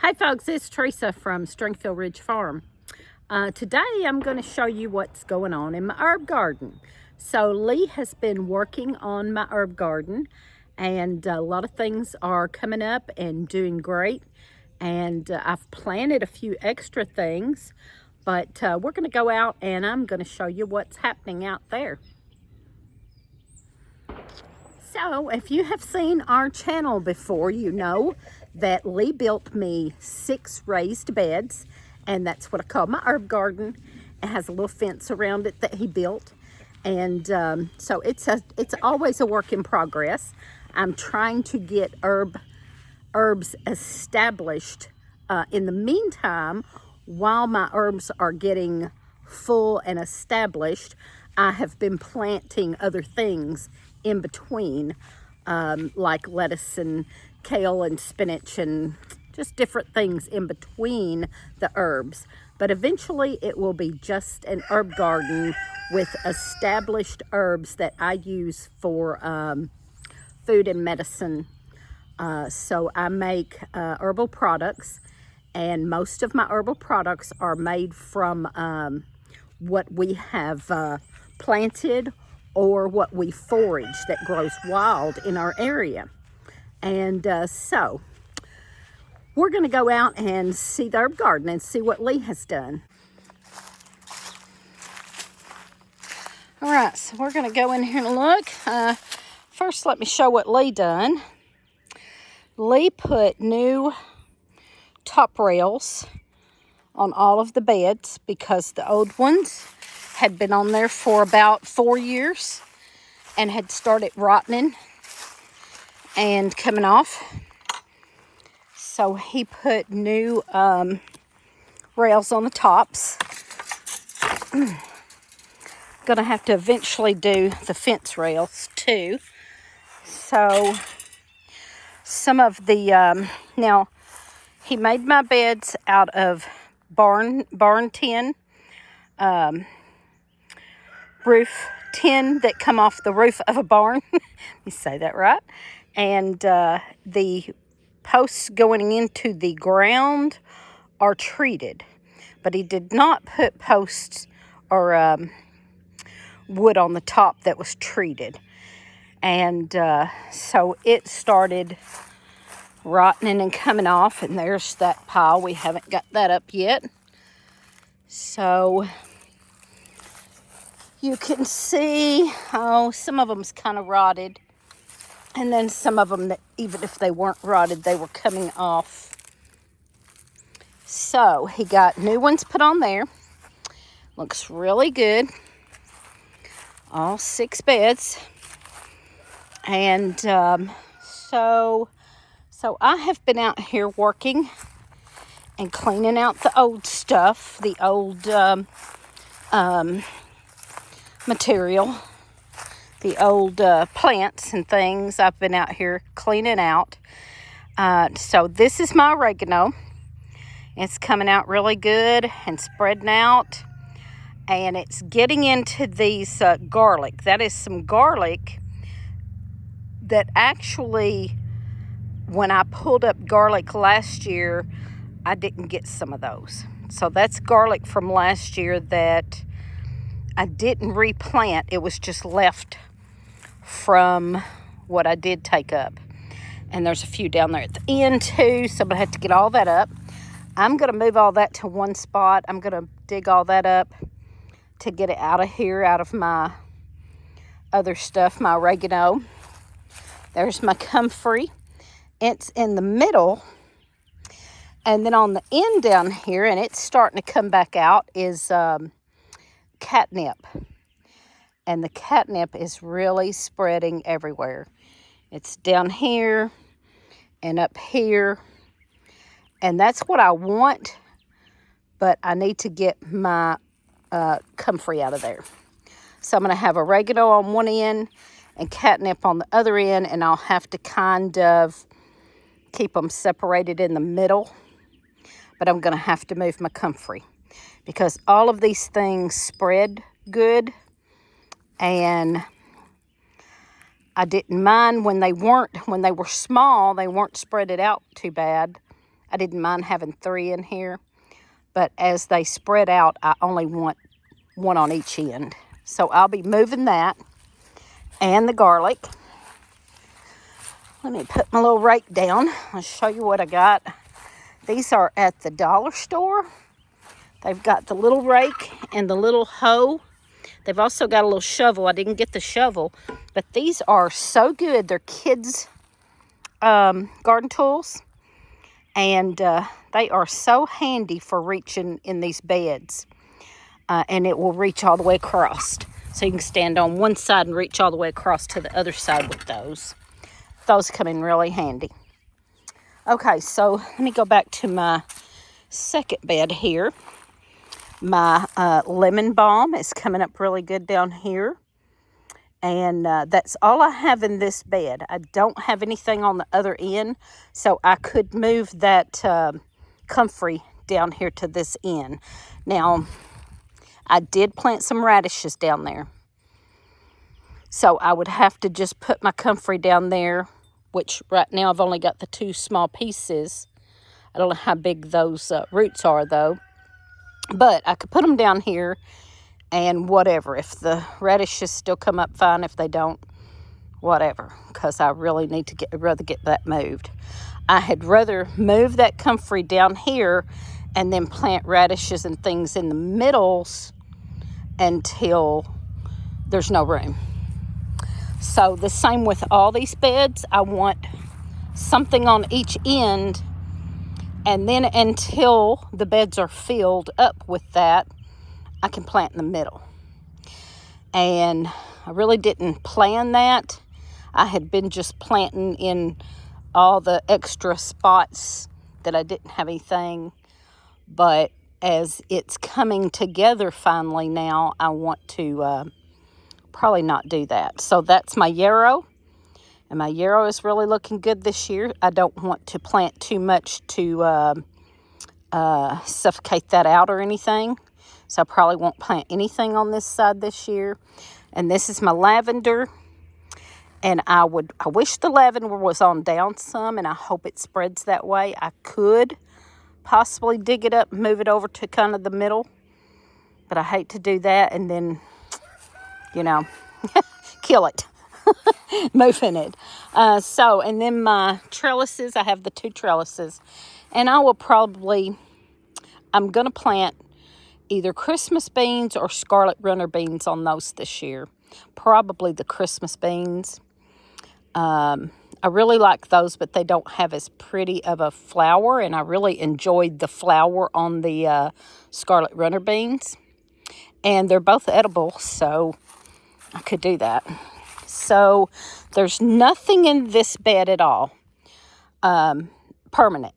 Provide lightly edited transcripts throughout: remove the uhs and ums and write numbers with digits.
Hi folks, it's Teresa from Stringfield Ridge Farm. Today I'm going to show you what's going on in my herb garden. So Lee has been working on my herb garden and a lot of things are coming up and doing great. And I've planted a few extra things, but we're going to go out and I'm going to show you what's happening out there. So if you have seen our channel before, you know that Lee built me 6 raised beds, and that's what I call my herb garden. It has a little fence around it that he built, and so it's always a work in progress. I'm trying to get herbs established in the meantime. While my herbs are getting full and established, I have been planting other things in between, like lettuce and kale and spinach and just different things in between the herbs. But eventually it will be just an herb garden with established herbs that I use for food and medicine. So I make herbal products, and most of my herbal products are made from what we have planted or what we forage that grows wild in our area. And so we're going to go out and see the herb garden and see what Lee has done. All right, so we're going to go in here and look. First, let me show what Lee done. Lee put new top rails on all of the beds because the old ones had been on there for about 4 years and had started rotting and coming off. So he put new rails on the tops. Gonna have to eventually do the fence rails too. So some of the now he made my beds out of barn tin, roof tin that come off the roof of a barn. You say that right. And the posts going into the ground are treated, but he did not put posts or wood on the top that was treated. And so it started rotting and coming off, and there's that pile. We haven't got that up yet. So you can see, some of them's kind of rotted. And then some of them that even if they weren't rotted, they were coming off. So he got new ones put on there. Looks really good. All 6 beds. And so I have been out here working and cleaning out the old stuff, the old material, the old plants and things. I've been out here cleaning out. So this is my oregano. It's coming out really good and spreading out. And it's getting into these garlic. That is some garlic that actually, when I pulled up garlic last year, I didn't get some of those. So that's garlic from last year that I didn't replant. It was just left from what I did take up. And there's a few down there at the end too, so I'm gonna have to get all that up. I'm gonna move all that to one spot. I'm gonna dig all that up to get it out of here, out of my other stuff, my oregano. There's my comfrey. It's in the middle. And then on the end down here, and it's starting to come back out, is catnip. And the catnip is really spreading everywhere. It's down here and up here. And that's what I want, but I need to get my comfrey out of there. So I'm going to have oregano on one end and catnip on the other end, and I'll have to kind of keep them separated in the middle. But I'm going to have to move my comfrey because all of these things spread good. And I didn't mind when they were small, they weren't spread it out too bad. I didn't mind having 3 in here. But as they spread out, I only want 1 on each end. So I'll be moving that and the garlic. Let me put my little rake down. I'll show you what I got. These are at the dollar store. They've got the little rake and the little hoe. They've also got a little shovel. I didn't get the shovel, but these are so good. They're kids' garden tools, and they are so handy for reaching in these beds. And it will reach all the way across. So you can stand on one side and reach all the way across to the other side with those. Those come in really handy. Okay, so let me go back to my second bed here. My lemon balm is coming up really good down here. And that's all I have in this bed. I don't have anything on the other end, so I could move that comfrey down here to this end. Now, I did plant some radishes down there. So I would have to just put my comfrey down there, which right now I've only got the 2 small pieces. I don't know how big those roots are, though. But I could put them down here and whatever. If the radishes still come up fine, if they don't, whatever. Because I really need to rather get that moved. I had rather move that comfrey down here and then plant radishes and things in the middles until there's no room. So the same with all these beds. I want something on each end. And then until the beds are filled up with that, I can plant in the middle. And I really didn't plan that. I had been just planting in all the extra spots that I didn't have anything. But as it's coming together finally now, I want to probably not do that. So that's my yarrow. And my yarrow is really looking good this year. I don't want to plant too much to suffocate that out or anything. So I probably won't plant anything on this side this year. And this is my lavender. And I wish the lavender was on down some, and I hope it spreads that way. I could possibly dig it up and move it over to kind of the middle. But I hate to do that and then, kill it. Moving it. And then my trellises, I have the 2 trellises. And I'm going to plant either Christmas beans or scarlet runner beans on those this year. Probably the Christmas beans. I really like those, but they don't have as pretty of a flower. And I really enjoyed the flower on the scarlet runner beans. And they're both edible, so I could do that. So there's nothing in this bed at all permanent.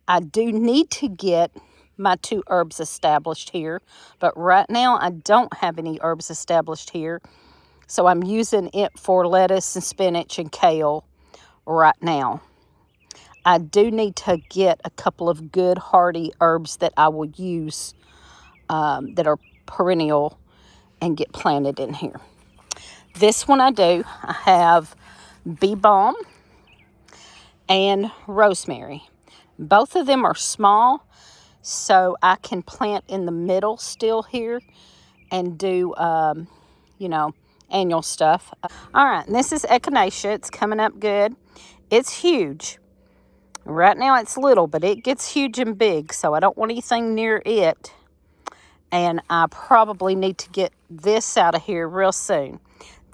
I do need to get my 2 herbs established here, but right now I don't have any herbs established here. So I'm using it for lettuce and spinach and kale right now. I do need to get a couple of good hardy herbs that I will use that are perennial and get planted in here. This one I do. I have bee balm and rosemary. Both of them are small, so I can plant in the middle still here and do, annual stuff. All right, and this is echinacea. It's coming up good. It's huge. Right now it's little, but it gets huge and big, so I don't want anything near it. And I probably need to get this out of here real soon.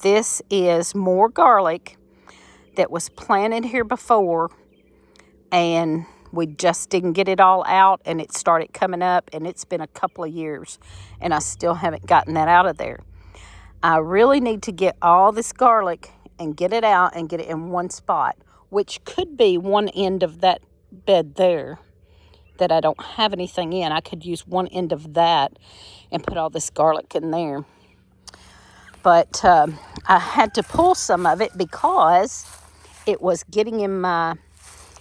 This is more garlic that was planted here before, and we just didn't get it all out, and it started coming up, and it's been a couple of years, and I still haven't gotten that out of there. I really need to get all this garlic and get it out and get it in one spot, which could be one end of that bed there that I don't have anything in. I could use one end of that and put all this garlic in there. But I had to pull some of it because it was getting in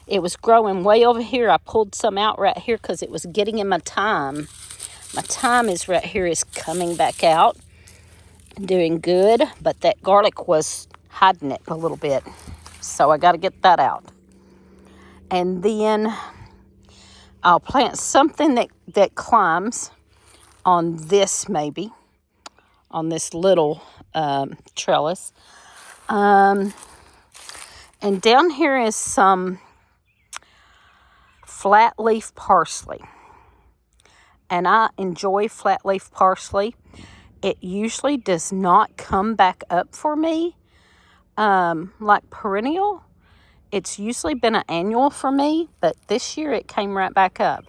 it was growing way over here. I pulled some out right here because it was getting in my thyme. My thyme is right here, is coming back out, doing good, but that garlic was hiding it a little bit. So I got to get that out. And then I'll plant something that climbs on this, maybe on this little trellis. And down here is some flat leaf parsley. And I enjoy flat leaf parsley. It usually does not come back up for me like perennial. It's usually been an annual for me, but this year it came right back up.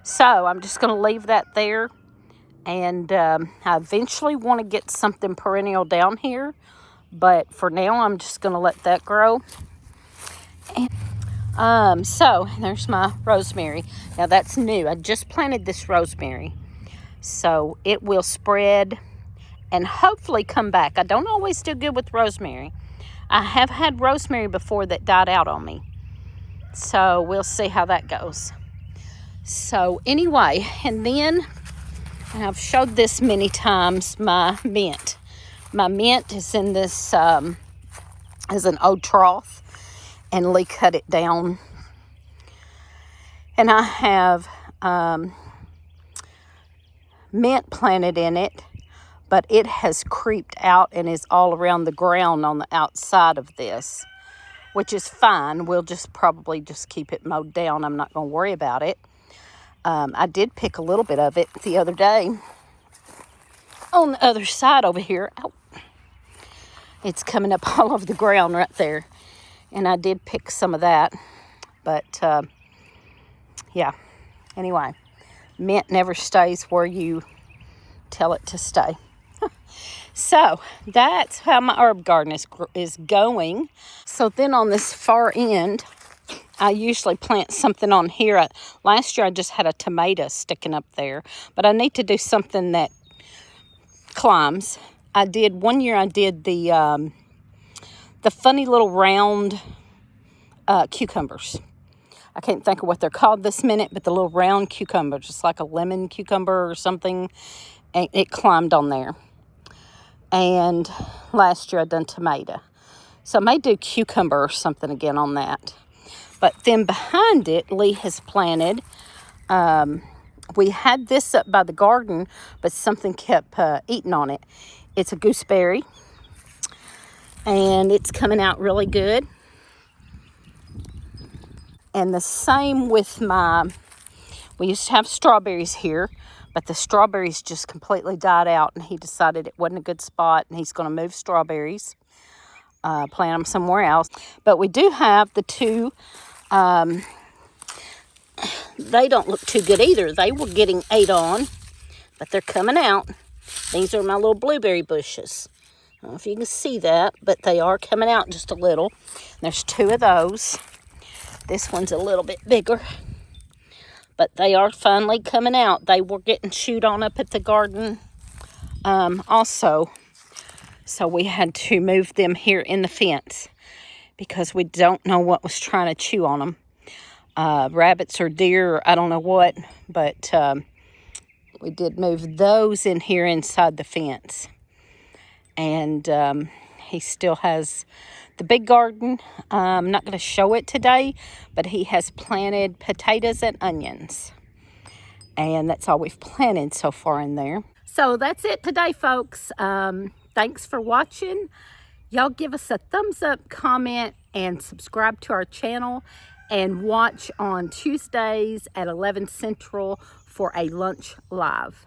So I'm just going to leave that there. And I eventually want to get something perennial down here. But for now, I'm just going to let that grow. And, so there's my rosemary. Now that's new. I just planted this rosemary. So it will spread and hopefully come back. I don't always do good with rosemary. I have had rosemary before that died out on me. So we'll see how that goes. So anyway, and then, and I've showed this many times, my mint. My mint is in this, is an old trough, and Lee cut it down. And I have mint planted in it, but it has creeped out and is all around the ground on the outside of this, which is fine. We'll just probably just keep it mowed down. I'm not going to worry about it. I did pick a little bit of it the other day on the other side over here. Ow. It's coming up all over the ground right there. And I did pick some of that. But, yeah. Anyway, mint never stays where you tell it to stay. So, that's how my herb garden is going. So, then on this far end, I usually plant something on here. Last year, I just had a tomato sticking up there. But I need to do something that climbs. One year I did the funny little round cucumbers. I can't think of what they're called this minute, but the little round cucumbers, just like a lemon cucumber or something, and it climbed on there. And last year I done tomato. So I may do cucumber or something again on that. But then behind it, Lee has planted, we had this up by the garden, but something kept eating on it. It's a gooseberry, and it's coming out really good. And the same with we used to have strawberries here, but the strawberries just completely died out, and he decided it wasn't a good spot, and he's going to move strawberries, plant them somewhere else. But we do have the two, they don't look too good either. They were getting ate on, but they're coming out. These are my little blueberry bushes. I don't know if you can see that, but they are coming out just a little. There's two of those. This one's a little bit bigger, but they are finally coming out. They were getting chewed on up at the garden also. So we had to move them here in the fence because we don't know what was trying to chew on them. Rabbits or deer, or I don't know what, but we did move those in here inside the fence. And he still has the big garden. I'm not going to show it today, but he has planted potatoes and onions. And that's all we've planted so far in there. So that's it today, folks. Thanks for watching. Y'all give us a thumbs up, comment, and subscribe to our channel. And watch on Tuesdays at 11 Central for a lunch live.